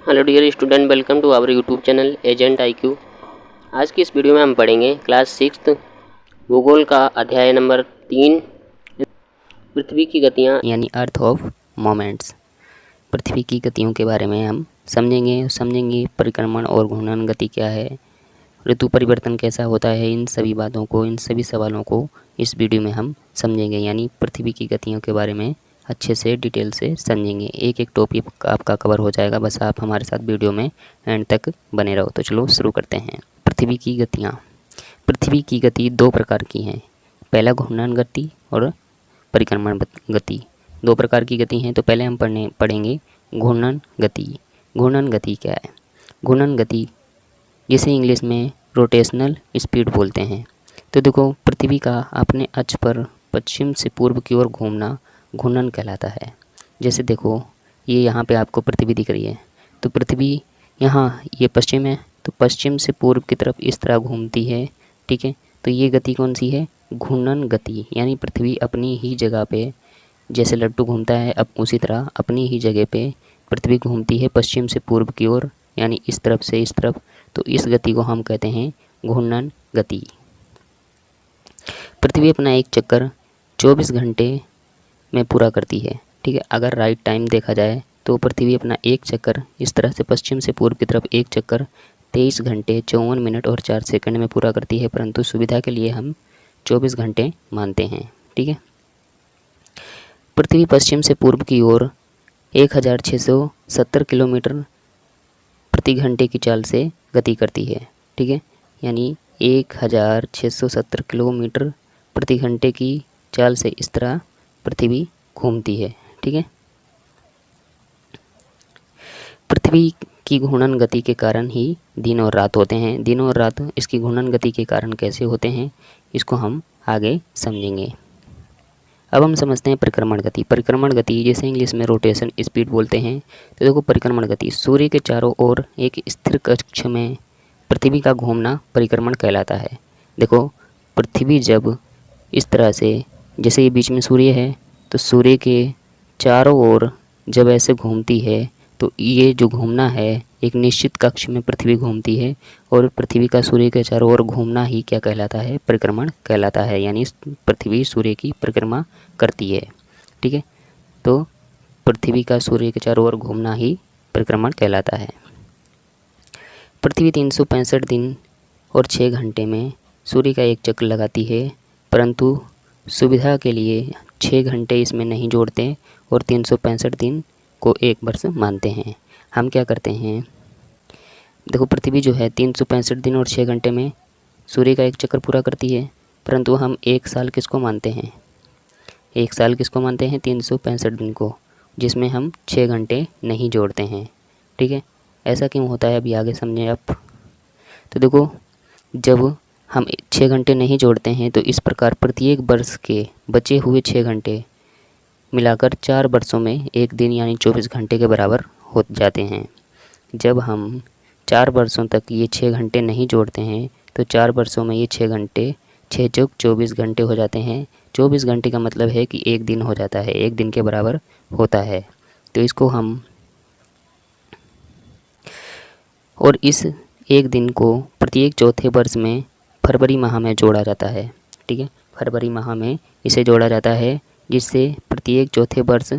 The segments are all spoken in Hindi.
Hello dear student, welcome to our YouTube channel agent IQ। आज की इस वीडियो में हम पढ़ेंगे क्लास 6 भूगोल का अध्याय नंबर 3 पृथ्वी की गतियाँ यानी अर्थ ऑफ मोमेंट्स। पृथ्वी की गतियों के बारे में हम समझेंगे परिक्रमण और घूर्णन गति क्या है, ऋतु परिवर्तन कैसा होता है। इन सभी सवालों को इस वीडियो में हम समझेंगे, यानी पृथ्वी की गतियों के बारे में अच्छे से डिटेल से समझेंगे। एक एक टॉपिक आपका कवर हो जाएगा, बस आप हमारे साथ वीडियो में एंड तक बने रहो। तो चलो शुरू करते हैं। पृथ्वी की गतियाँ। पृथ्वी की गति दो प्रकार की हैं, पहला घूर्णन गति और परिक्रमण गति। दो प्रकार की गति हैं। तो पहले हम पढ़ेंगे घूर्णन गति। घूर्णन गति क्या है? घूर्णन गति जिसे इंग्लिश में रोटेशनल स्पीड बोलते हैं। तो देखो, पृथ्वी का अपने अक्ष पर पश्चिम से पूर्व की ओर घूमना घूर्णन कहलाता है। जैसे देखो, ये यहाँ पे आपको पृथ्वी दिख रही है, तो पृथ्वी यहाँ ये पश्चिम है, तो पश्चिम से पूर्व की तरफ इस तरह घूमती है, ठीक है। तो ये गति कौन सी है? घूर्णन गति। यानी पृथ्वी अपनी ही जगह पे, जैसे लट्टू घूमता है, अब उसी तरह अपनी ही जगह पे पृथ्वी घूमती है पश्चिम से पूर्व की ओर, यानी इस तरफ से इस तरफ। तो इस गति को हम कहते हैं घूर्णन गति। पृथ्वी अपना एक चक्कर 24 घंटे में पूरा करती है, ठीक है। अगर राइट टाइम देखा जाए तो पृथ्वी अपना एक चक्कर इस तरह से पश्चिम से पूर्व की तरफ एक चक्कर 23 घंटे 54 मिनट और 4 सेकंड में पूरा करती है, परंतु सुविधा के लिए हम 24 घंटे मानते हैं, ठीक है। पृथ्वी पश्चिम से पूर्व की ओर 1670 किलोमीटर प्रति घंटे की चाल से गति करती है, ठीक है। यानी 1670 किलोमीटर प्रति घंटे की चाल से इस तरह पृथ्वी घूमती है, ठीक है। पृथ्वी की घूर्णन गति के कारण ही दिन और रात होते हैं। दिन और रात इसकी घूर्णन गति के कारण कैसे होते हैं, इसको हम आगे समझेंगे। अब हम समझते हैं परिक्रमण गति। परिक्रमण गति जिसे इंग्लिश में रोटेशन स्पीड बोलते हैं। तो देखो, परिक्रमण गति सूर्य के चारों ओर एक स्थिर कक्ष में पृथ्वी का घूमना परिक्रमण कहलाता है। देखो, पृथ्वी जब इस तरह से, जैसे ये बीच में सूर्य है, तो सूर्य के चारों ओर जब ऐसे घूमती है, तो ये जो घूमना है एक निश्चित कक्ष में पृथ्वी घूमती है, और पृथ्वी का सूर्य के चारों ओर घूमना ही क्या कहलाता है? परिक्रमण कहलाता है। यानी पृथ्वी सूर्य की परिक्रमा करती है, ठीक है। तो पृथ्वी का सूर्य के चारों ओर घूमना ही परिक्रमण कहलाता है। पृथ्वी 365 दिन और 6 घंटे में सूर्य का एक चक्कर लगाती है, परंतु सुविधा के लिए 6 घंटे इसमें नहीं जोड़ते और 365 दिन को एक वर्ष मानते हैं। हम क्या करते हैं, देखो, पृथ्वी जो है 365 दिन और 6 घंटे में सूर्य का एक चक्कर पूरा करती है, परंतु हम एक साल किसको मानते हैं? एक साल किसको मानते हैं? 365 दिन को, जिसमें हम 6 घंटे नहीं जोड़ते हैं, ठीक है। ऐसा क्यों होता है, अभी आगे समझें आप। तो देखो, जब हम 6 घंटे नहीं जोड़ते हैं, तो इस प्रकार प्रत्येक वर्ष के बचे हुए 6 घंटे मिलाकर 4 वर्षों में एक दिन यानी 24 घंटे के बराबर हो जाते हैं। जब हम 4 वर्षों तक ये 6 घंटे नहीं जोड़ते हैं, तो 4 वर्षों में ये 6 घंटे 6 चौक 24 घंटे हो जाते हैं। 24 घंटे का मतलब है कि एक दिन हो जाता है, एक दिन के बराबर होता है। तो इसको हम, और इस एक दिन को प्रत्येक चौथे वर्ष में फरवरी माह में जोड़ा जाता है, ठीक है। फरवरी माह में इसे जोड़ा जाता है, जिससे प्रत्येक चौथे वर्ष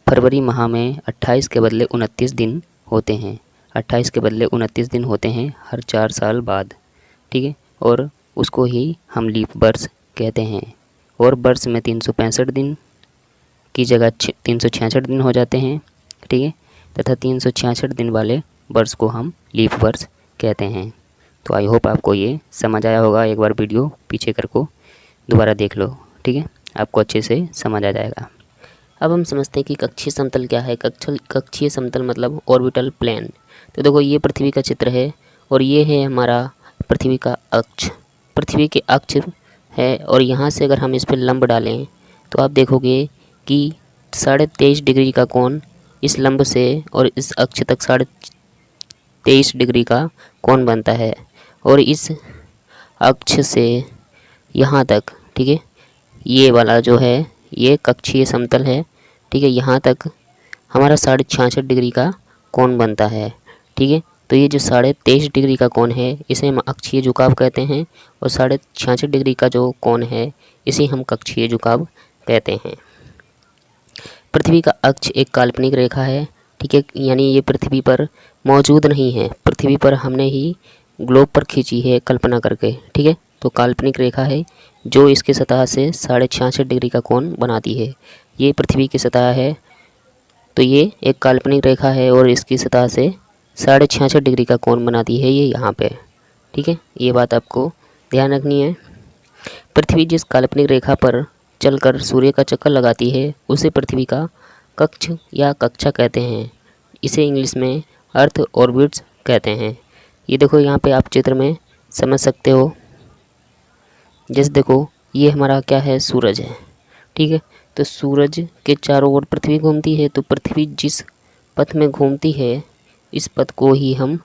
फरवरी माह में 28 के बदले 29 दिन होते हैं। 28 के बदले 29 दिन होते हैं हर 4 साल बाद, ठीक है। और उसको ही हम लीप वर्ष कहते हैं। और वर्ष में 365 दिन की जगह 366 दिन हो जाते हैं, ठीक है, तथा 366 दिन वाले वर्ष को हम लीप वर्ष कहते हैं। तो आई होप आपको ये समझ आया होगा। एक बार वीडियो पीछे कर को दोबारा देख लो, ठीक है, आपको अच्छे से समझ आ जाएगा। अब हम समझते हैं कि कक्षीय समतल क्या है। कक्षीय समतल मतलब ऑर्बिटल प्लेन। तो देखो, ये पृथ्वी का चित्र है और ये है हमारा पृथ्वी का अक्ष। पृथ्वी के अक्ष है, और यहाँ से अगर हम इस पर लंब डालें तो आप देखोगे कि 23.5 डिग्री का कोण इस लंब से और इस अक्ष तक 23.5 डिग्री का कोण बनता है, और इस अक्ष से यहाँ तक, ठीक है, ये वाला जो है ये कक्षीय समतल है, ठीक है। यहाँ तक हमारा 66.5 डिग्री का कोण बनता है। ठीक है, तो ये जो 23.5 डिग्री का कोण है इसे हम अक्षीय झुकाव कहते हैं, और 66.5 डिग्री का जो कोण है इसे हम कक्षीय झुकाव कहते हैं। पृथ्वी का अक्ष एक काल्पनिक रेखा है। ठीक है, यानी ये पृथ्वी पर मौजूद नहीं है, पृथ्वी पर हमने ही ग्लोब पर खींची है कल्पना करके। ठीक है, तो काल्पनिक रेखा है जो इसके सतह से 66.5 डिग्री का कोण बनाती है। ये पृथ्वी की सतह है, तो ये एक काल्पनिक रेखा है और इसकी सतह से 66.5 डिग्री का कोण बनाती है ये यहाँ पे। ठीक है, ये बात आपको ध्यान रखनी है। पृथ्वी जिस काल्पनिक रेखा पर चलकर सूर्य का चक्कर लगाती है उसे पृथ्वी का कक्ष या कक्षा कहते हैं। इसे इंग्लिश में अर्थ ऑर्बिट्स कहते हैं। ये देखो यहाँ पे आप चित्र में समझ सकते हो। जैसे देखो ये हमारा क्या है, सूरज है। ठीक है, तो सूरज के चारों ओर पृथ्वी घूमती है, तो पृथ्वी जिस पथ में घूमती है इस पथ को ही हम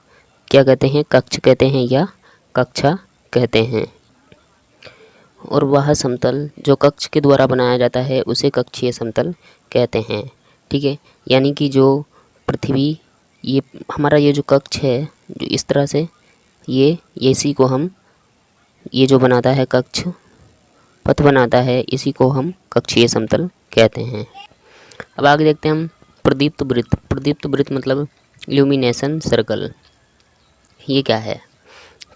क्या कहते हैं, कक्ष कहते हैं या कक्षा कहते हैं। और वह समतल जो कक्ष के द्वारा बनाया जाता है उसे कक्षीय समतल कहते हैं। ठीक है, यानी कि जो पृथ्वी, ये हमारा ये जो कक्ष है जो इस तरह से ये इसी को हम, ये जो बनाता है कक्ष पथ बनाता है इसी को हम कक्षीय समतल कहते हैं। अब आगे देखते हैं हम प्रदीप्त वृत्त। प्रदीप्त वृत्त मतलब ल्यूमिनेशन सर्कल। ये क्या है,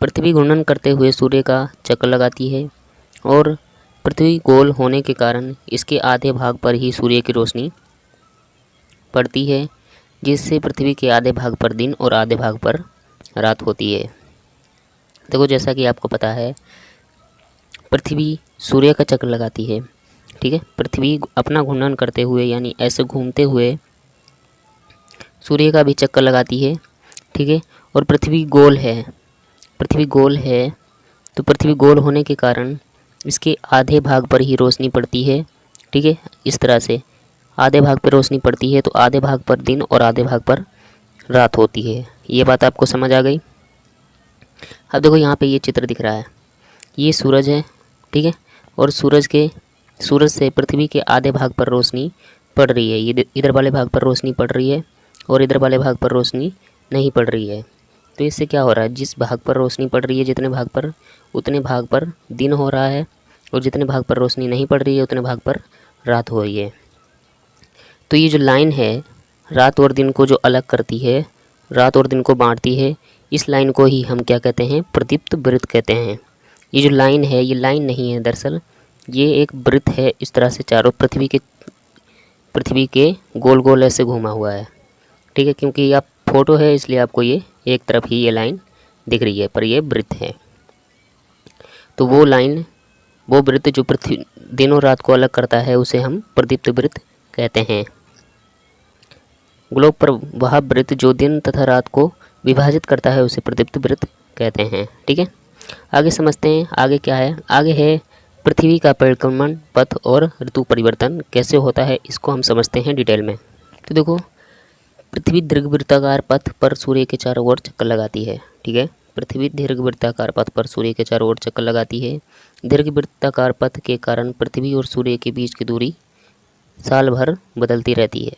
पृथ्वी घूर्णन करते हुए सूर्य का चक्कर लगाती है और पृथ्वी गोल होने के कारण इसके आधे भाग पर ही सूर्य की रोशनी पड़ती है, जिससे पृथ्वी के आधे भाग पर दिन और आधे भाग पर रात होती है। देखो जैसा कि आपको पता है पृथ्वी सूर्य का चक्कर लगाती है। ठीक है, पृथ्वी अपना घूर्णन करते हुए यानी ऐसे घूमते हुए सूर्य का भी चक्कर लगाती है। ठीक है, और पृथ्वी गोल है, पृथ्वी गोल है, तो पृथ्वी गोल होने के कारण इसके आधे भाग पर ही रोशनी पड़ती है। ठीक है, इस तरह से आधे भाग पर रोशनी पड़ती है, तो आधे भाग पर दिन और आधे भाग पर रात होती है। ये बात आपको समझ आ गई। अब देखो यहाँ पे ये चित्र दिख रहा है, ये सूरज है। ठीक है, और सूरज से पृथ्वी के आधे भाग पर रोशनी पड़ रही है। ये इधर वाले भाग पर रोशनी पड़ रही है और इधर वाले भाग पर रोशनी नहीं पड़ रही है। तो इससे क्या हो रहा है, जिस भाग पर रोशनी पड़ रही है जितने भाग पर, उतने भाग पर दिन हो रहा है, और जितने भाग पर रोशनी नहीं पड़ रही है उतने भाग पर रात हो रही है। तो ये जो लाइन है रात और दिन को जो अलग करती है, रात और दिन को बांटती है, इस लाइन को ही हम क्या कहते हैं, प्रदीप्त वृत्त कहते हैं। ये जो लाइन है ये लाइन नहीं है, दरअसल ये एक वृत्त है, इस तरह से चारों पृथ्वी के गोल गोल ऐसे घूमा हुआ है। ठीक है, क्योंकि आप फोटो है इसलिए आपको ये एक तरफ ही ये लाइन दिख रही है, पर ये वृत्त है। तो वो लाइन, वो वृत्त जो पृथ्वी दिन और रात को अलग करता है उसे हम प्रदीप्त वृत्त कहते हैं। ग्लोब पर वह वृत्त जो दिन तथा रात को विभाजित करता है उसे प्रदीप्त वृत्त कहते हैं। ठीक है, आगे समझते हैं आगे क्या है। आगे है पृथ्वी का परिक्रमण पथ और ऋतु परिवर्तन कैसे होता है, इसको हम समझते हैं डिटेल में। तो देखो पृथ्वी दीर्घवृत्ताकार पथ पर सूर्य के चारों ओर चक्कर लगाती है। ठीक है, पृथ्वी दीर्घवृत्ताकार पथ पर सूर्य के चारों ओर चक्कर लगाती है। दीर्घवृत्ताकार पथ के कारण पृथ्वी और सूर्य के बीच की दूरी साल भर बदलती रहती है।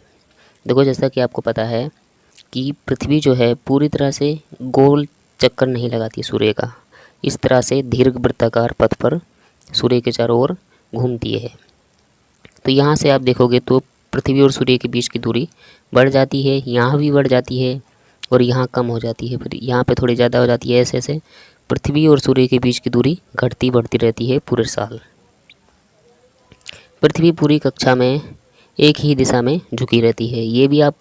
देखो जैसा कि आपको पता है कि पृथ्वी जो है पूरी तरह से गोल चक्कर नहीं लगाती सूर्य का, इस तरह से दीर्घवृत्ताकार पथ पर सूर्य के चारों ओर घूमती है। तो यहाँ से आप देखोगे तो पृथ्वी और सूर्य के बीच की दूरी बढ़ जाती है, यहाँ भी बढ़ जाती है और यहाँ कम हो जाती है, फिर यहाँ पे थोड़ी ज़्यादा हो जाती है। ऐसे ऐसे पृथ्वी और सूर्य के बीच की दूरी घटती बढ़ती रहती है पूरे साल। पृथ्वी पूरी कक्षा में एक ही दिशा में झुकी रहती है। ये भी आप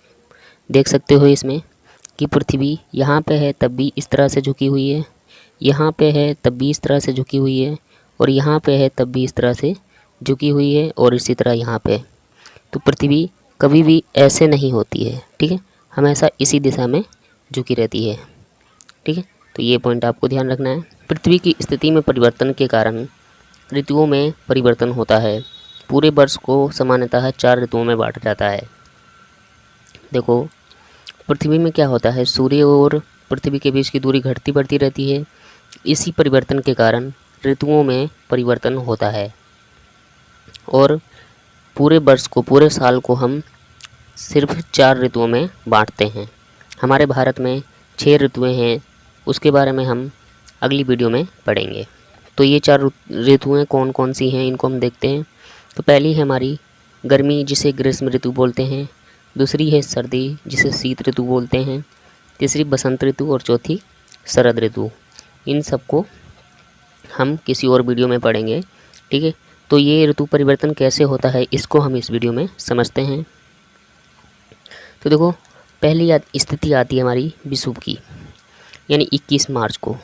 देख सकते हो इसमें कि पृथ्वी यहाँ पे है तब भी इस तरह से झुकी हुई है, यहाँ पे है तब भी इस तरह से झुकी हुई है, और यहाँ पे है तब भी इस तरह से झुकी हुई है, और इसी तरह यहाँ पे। तो पृथ्वी कभी भी ऐसे नहीं होती है। ठीक है, हमेशा इसी दिशा में झुकी रहती है। ठीक है, तो ये पॉइंट आपको ध्यान रखना है। पृथ्वी की स्थिति में परिवर्तन के कारण ऋतुओं में परिवर्तन होता है। पूरे वर्ष को सामान्यतः 4 ऋतुओं में बांटा जाता है। देखो पृथ्वी में क्या होता है, सूर्य और पृथ्वी के बीच की दूरी घटती बढ़ती रहती है। इसी परिवर्तन के कारण ऋतुओं में परिवर्तन होता है और पूरे वर्ष को, पूरे साल को हम सिर्फ 4 ऋतुओं में बांटते हैं। हमारे भारत में 6 ऋतुएं हैं, उसके बारे में हम अगली वीडियो में पढ़ेंगे। तो ये 4 ऋतुएं कौन कौन सी हैं इनको हम देखते हैं। तो पहली है हमारी गर्मी, जिसे ग्रीष्म ऋतु बोलते हैं। दूसरी है सर्दी, जिसे शीत ऋतु बोलते हैं। तीसरी बसंत ऋतु और चौथी शरद ऋतु। इन सबको हम किसी और वीडियो में पढ़ेंगे, ठीक है। तो ये ऋतु परिवर्तन कैसे होता है इसको हम इस वीडियो में समझते हैं। तो देखो, पहली स्थिति आती है हमारी विषुव की, यानी 21 मार्च को।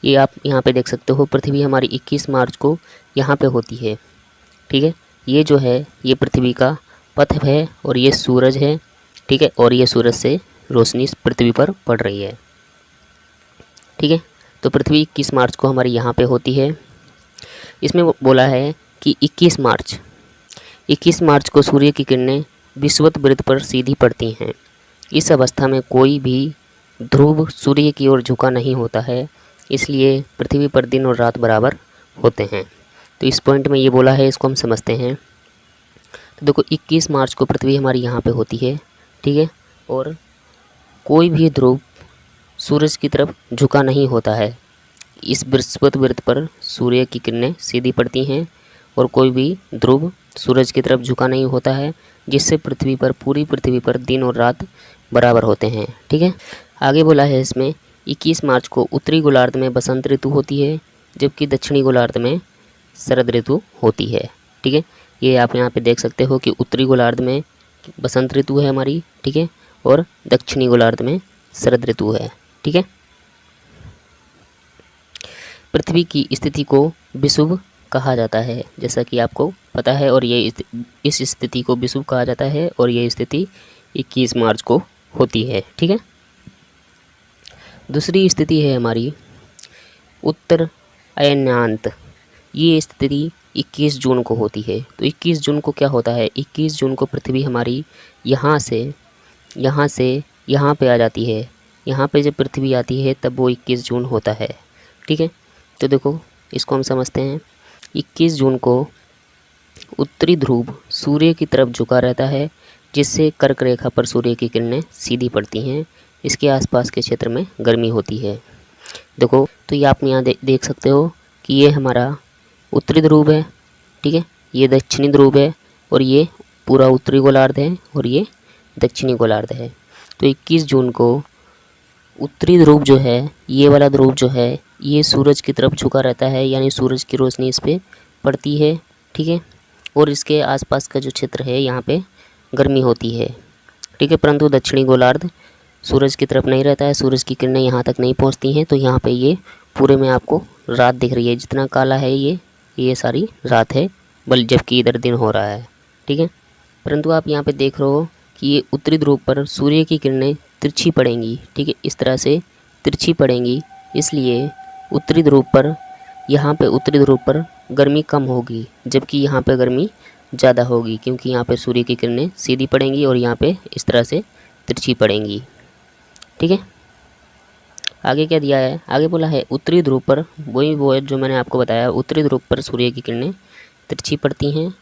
ये आप यहाँ पे देख सकते हो, पृथ्वी हमारी 21 मार्च को यहाँ पे होती है, ठीक है। ये जो है ये पृथ्वी का पथ है और ये सूरज है, ठीक है। और ये सूरज से रोशनी इस पृथ्वी पर पड़ रही है, ठीक है। तो पृथ्वी 21 मार्च को हमारी यहाँ पे होती है। इसमें बोला है कि 21 मार्च को सूर्य की किरणें विषुवत वृत्त पर सीधी पड़ती हैं। इस अवस्था में कोई भी ध्रुव सूर्य की ओर झुका नहीं होता है, इसलिए पृथ्वी पर दिन और रात बराबर होते हैं। तो इस पॉइंट में ये बोला है, इसको हम समझते हैं। तो देखो, 21 मार्च को पृथ्वी हमारी यहाँ पे होती है, ठीक है। और कोई भी ध्रुव सूरज की तरफ झुका नहीं होता है। इस विषुवत वृत्त पर सूर्य की किरणें सीधी पड़ती हैं और कोई भी ध्रुव सूरज की तरफ झुका नहीं होता है, जिससे पूरी पृथ्वी पर दिन और रात बराबर होते हैं, ठीक है। आगे बोला है इसमें 21 मार्च को उत्तरी गोलार्ध में बसंत ऋतु होती है, जबकि दक्षिणी गोलार्ध में शरद ऋतु होती है, ठीक है। ये आप यहाँ पे देख सकते हो कि उत्तरी गोलार्ध में बसंत ऋतु है हमारी, ठीक है, और दक्षिणी गोलार्ध में शरद ऋतु है, ठीक है। पृथ्वी की स्थिति को विषुव कहा जाता है, जैसा कि आपको पता है, और ये इस स्थिति को विषुव कहा जाता है और ये स्थिति 21 मार्च को होती है, ठीक है। दूसरी स्थिति है हमारी उत्तर अयनांत। ये स्थिति 21 जून को होती है। तो 21 जून को क्या होता है, 21 जून को पृथ्वी हमारी यहाँ से यहाँ पे आ जाती है। यहाँ पे जब पृथ्वी आती है तब वो 21 जून होता है, ठीक है। तो देखो, इसको हम समझते हैं। 21 जून को उत्तरी ध्रुव सूर्य की तरफ झुका रहता है, जिससे कर्क रेखा पर सूर्य की किरणें सीधी पड़ती हैं। इसके आसपास के क्षेत्र में गर्मी होती है। देखो, तो ये आप यहाँ देख सकते हो कि ये हमारा उत्तरी ध्रुव है, ठीक है। ये दक्षिणी ध्रुव है और ये पूरा उत्तरी गोलार्ध है और ये दक्षिणी गोलार्ध है। तो 21 जून को उत्तरी ध्रुव जो है, ये वाला ध्रुव जो है, ये सूरज की तरफ झुका रहता है, यानी सूरज की रोशनी इस पर पड़ती है, ठीक है। और इसके आसपास का जो क्षेत्र है यहाँ पे गर्मी होती है, ठीक है। परंतु दक्षिणी गोलार्ध सूरज की तरफ नहीं रहता है, सूरज की किरणें यहाँ तक नहीं पहुँचती हैं। तो यहाँ पे ये पूरे में आपको रात दिख रही है। जितना काला है ये सारी रात है, जबकि इधर दिन हो रहा है, ठीक है। परंतु आप यहाँ पे देख रहे हो कि ये उत्तरी ध्रुव पर सूर्य की किरणें तिरछी पड़ेंगी, ठीक है, इस तरह से तिरछी पड़ेंगी। इसलिए उत्तरी ध्रुव पर गर्मी कम होगी, जबकि यहाँ पे गर्मी ज़्यादा होगी, क्योंकि यहाँ पे सूर्य की किरणें सीधी पड़ेंगी और यहाँ पे इस तरह से तिरछी पड़ेंगी, ठीक है। आगे क्या दिया है, आगे बोला है उत्तरी ध्रुव पर वो है जो मैंने आपको बताया, उत्तरी ध्रुव पर सूर्य की किरणें तिरछी पड़ती हैं,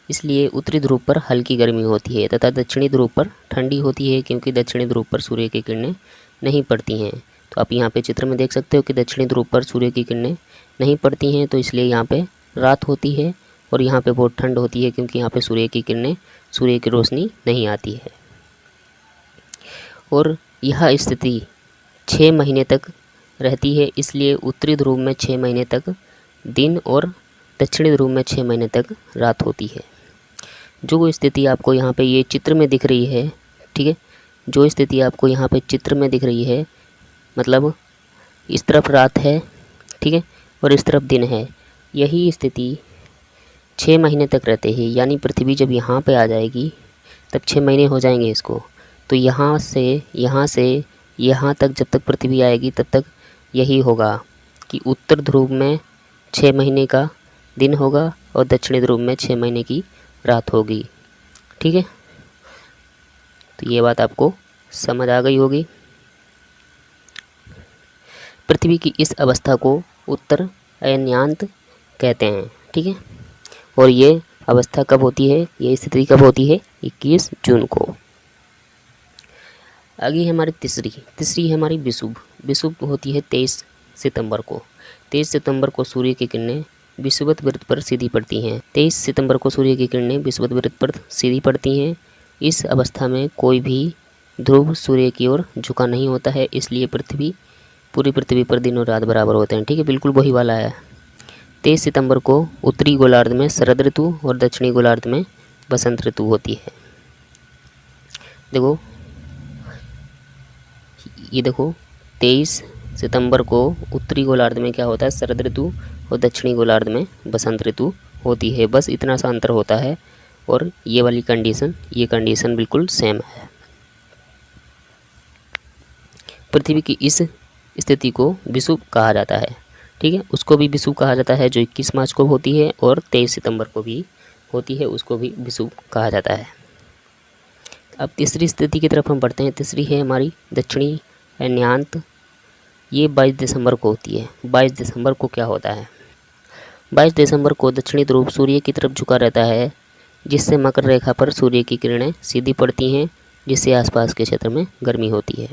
इसलिए उत्तरी ध्रुव पर हल्की गर्मी होती है तथा दक्षिणी ध्रुव पर ठंडी होती है, क्योंकि दक्षिणी ध्रुव पर सूर्य की किरणें नहीं पड़ती हैं। तो आप यहाँ पे चित्र में देख सकते हो कि दक्षिणी ध्रुव पर सूर्य की किरणें नहीं पड़ती हैं, तो इसलिए यहाँ पे रात होती है और यहाँ पे बहुत ठंड होती है, क्योंकि यहाँ पे सूर्य की रोशनी नहीं आती है। और यह स्थिति 6 महीने तक रहती है, इसलिए उत्तरी ध्रुव में 6 महीने तक दिन और दक्षिणी ध्रुव में 6 महीने तक रात होती है। जो स्थिति आपको यहाँ पे ये चित्र में दिख रही है, ठीक है, जो स्थिति आपको यहाँ पे चित्र में दिख रही है, मतलब इस तरफ रात है, ठीक है, और इस तरफ दिन है, यही स्थिति 6 महीने तक रहते हैं। यानी पृथ्वी जब यहाँ पे आ जाएगी तब 6 महीने हो जाएंगे इसको। तो यहाँ से यहाँ तक जब तक पृथ्वी आएगी तब तक यही होगा कि उत्तर ध्रुव में 6 महीने का दिन होगा और दक्षिणी ध्रुव में 6 महीने की रात होगी, ठीक है। तो ये बात आपको समझ आ गई होगी। पृथ्वी की इस अवस्था को उत्तर अयनांत कहते हैं, ठीक है। और ये अवस्था कब होती है, ये स्थिति कब होती है, 21 जून को। आगे है हमारी तीसरी है हमारी विषुव। विषुव होती है 23 सितंबर को। 23 सितंबर को सूर्य की किरणें विषुवत वृत्त पर सीधी पड़ती हैं। 23 सितंबर को सूर्य की किरणें विषुवत वृत्त पर सीधी पड़ती हैं। इस अवस्था में कोई भी ध्रुव सूर्य की ओर झुका नहीं होता है, इसलिए पूरी पृथ्वी पर दिन और रात बराबर होते हैं। ठीक है, बिल्कुल वही वाला है। 23 सितंबर को उत्तरी गोलार्ध में शरद ऋतु और दक्षिणी गोलार्ध में बसंत ऋतु होती है। देखो ये देखो 23 सितंबर को उत्तरी गोलार्ध में क्या होता है, शरद ऋतु, और दक्षिणी गोलार्ध में बसंत ऋतु होती है। बस इतना सा अंतर होता है, और ये वाली कंडीशन बिल्कुल सेम है। पृथ्वी की इस स्थिति को विषुव कहा जाता है। ठीक है, उसको भी विषुव कहा जाता है जो 21 मार्च को होती है, और 23 सितंबर को भी होती है, उसको भी विषुव कहा जाता है। अब तीसरी स्थिति की तरफ हम बढ़ते हैं। तीसरी है हमारी दक्षिणी अन्यांत। ये 22 दिसंबर को होती है। 22 दिसंबर को क्या होता है, 22 दिसंबर को दक्षिणी ध्रुव सूर्य की तरफ झुका रहता है, जिससे मकर रेखा पर सूर्य की किरणें सीधी पड़ती हैं, जिससे आसपास के क्षेत्र में गर्मी होती है।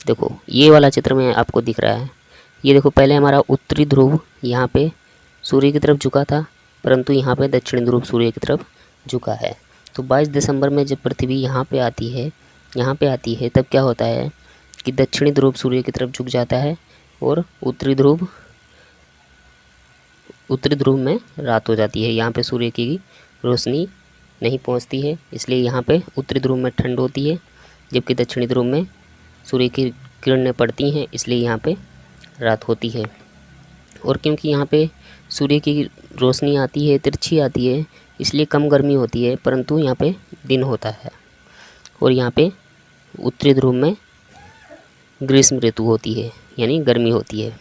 देखो ये वाला चित्र में आपको दिख रहा है। ये देखो पहले हमारा उत्तरी ध्रुव यहाँ पे सूर्य की तरफ झुका था, परंतु यहाँ पे दक्षिणी ध्रुव सूर्य की तरफ झुका है। तो 22 दिसंबर में जब पृथ्वी यहाँ पे आती है तब क्या होता है कि दक्षिणी ध्रुव सूर्य की तरफ झुक जाता है, और उत्तरी ध्रुव में रात हो जाती है। यहाँ पे सूर्य की रोशनी नहीं पहुँचती है, इसलिए यहाँ पे उत्तरी ध्रुव में ठंड होती है, जबकि दक्षिणी ध्रुव में सूर्य की किरणें पड़ती हैं, इसलिए यहाँ पे रात होती है। और क्योंकि यहाँ पे सूर्य की रोशनी आती है, तिरछी आती है, इसलिए कम गर्मी होती है, परंतु यहाँ पे दिन होता है। और यहाँ पे उत्तरी ध्रुव में ग्रीष्म ऋतु होती है, यानी गर्मी होती है,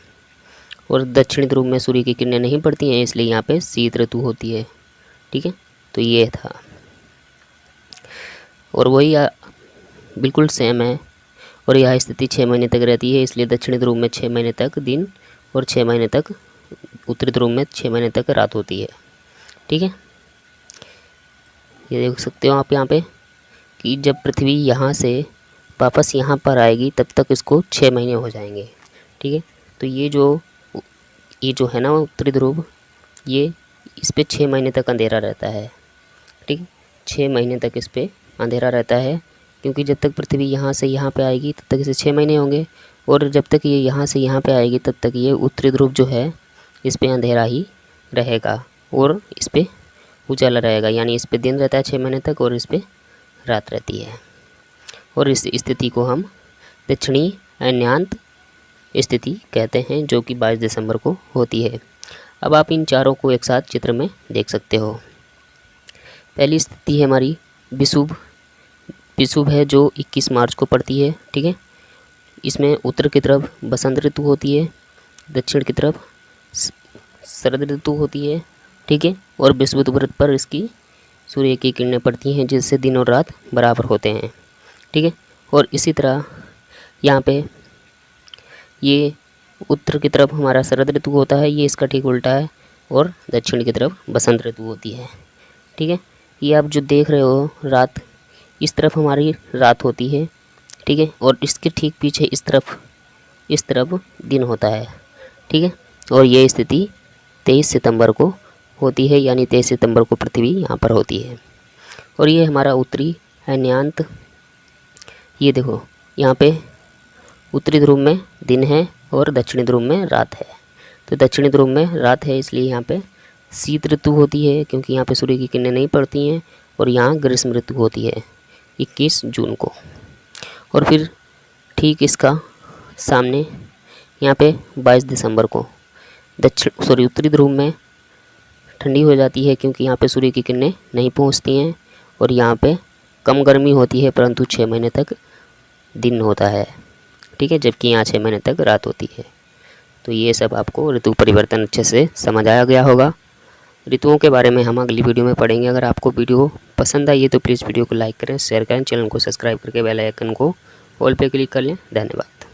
और दक्षिणी ध्रुव में सूर्य की किरणें नहीं पड़ती हैं, इसलिए यहाँ पे शीत ऋतु होती है। ठीक है, तो ये था, और वही बिल्कुल सेम है। और यह स्थिति 6 महीने तक रहती है, इसलिए दक्षिणी ध्रुव में 6 महीने तक दिन और 6 महीने तक उत्तरी ध्रुव में 6 महीने तक रात होती है। ठीक है, ये देख सकते हो आप यहाँ पे कि जब पृथ्वी यहाँ से वापस यहाँ पर आएगी तब तक इसको 6 महीने हो जाएंगे। ठीक है, तो ये जो है ना उत्तरी ध्रुव, ये इस पर 6 महीने तक अंधेरा रहता है। ठीक है, 6 महीने तक इस पर अंधेरा रहता है, क्योंकि जब तक पृथ्वी यहाँ से यहाँ पे आएगी तब तक इसे 6 महीने होंगे, और जब तक ये यहाँ से यहाँ पे आएगी तब तक ये उत्तरी ध्रुव जो है इस पे अंधेरा ही रहेगा, और इस पे उजाला रहेगा, यानी इस पे दिन रहता है 6 महीने तक, और इस पे रात रहती है। और इस स्थिति को हम दक्षिणी अन्यांत स्थिति कहते हैं, जो कि 22 दिसंबर को होती है। अब आप इन चारों को एक साथ चित्र में देख सकते हो। पहली स्थिति है हमारी विषुव है, जो 21 मार्च को पड़ती है। ठीक है, इसमें उत्तर की तरफ बसंत ऋतु होती है, दक्षिण की तरफ शरद ऋतु होती है। ठीक है, और विषुवत वृत्त पर इसकी सूर्य की किरणें पड़ती हैं, जिससे दिन और रात बराबर होते हैं। ठीक है, और इसी तरह यहाँ पे ये उत्तर की तरफ हमारा शरद ऋतु होता है, ये इसका ठीक उल्टा है, और दक्षिण की तरफ बसंत ऋतु होती है। ठीक है, ये आप जो देख रहे हो रात, इस तरफ हमारी रात होती है। ठीक है, और इसके ठीक पीछे इस तरफ दिन होता है। ठीक है, और ये स्थिति 23 सितंबर को होती है, यानी 23 सितंबर को पृथ्वी यहाँ पर होती है। और ये हमारा उत्तरी अन्यांत, ये देखो यहाँ पे उत्तरी ध्रुव में दिन है और दक्षिणी ध्रुव में रात है। तो दक्षिणी ध्रुव में रात है, इसलिए यहाँ पे शीत ऋतु होती है, क्योंकि यहाँ पे सूर्य की किरणें नहीं पड़ती हैं, और यहाँ ग्रीष्म ऋतु होती है 21 जून को। और फिर ठीक इसका सामने यहाँ पे 22 दिसंबर को उत्तरी ध्रुव में ठंडी हो जाती है, क्योंकि यहाँ पे सूर्य की किरणें नहीं पहुँचती हैं, और यहाँ पे कम गर्मी होती है, परंतु 6 महीने तक दिन होता है। ठीक है, जबकि यहाँ 6 महीने तक रात होती है। तो ये सब आपको ऋतु परिवर्तन अच्छे से समझ आया गया होगा। ऋतुओं के बारे में हम अगली वीडियो में पढ़ेंगे। अगर आपको वीडियो पसंद आई है तो प्लीज़ वीडियो को लाइक करें, शेयर करें, चैनल को सब्सक्राइब करके बेल आइकन को ऑल पे क्लिक कर लें। धन्यवाद।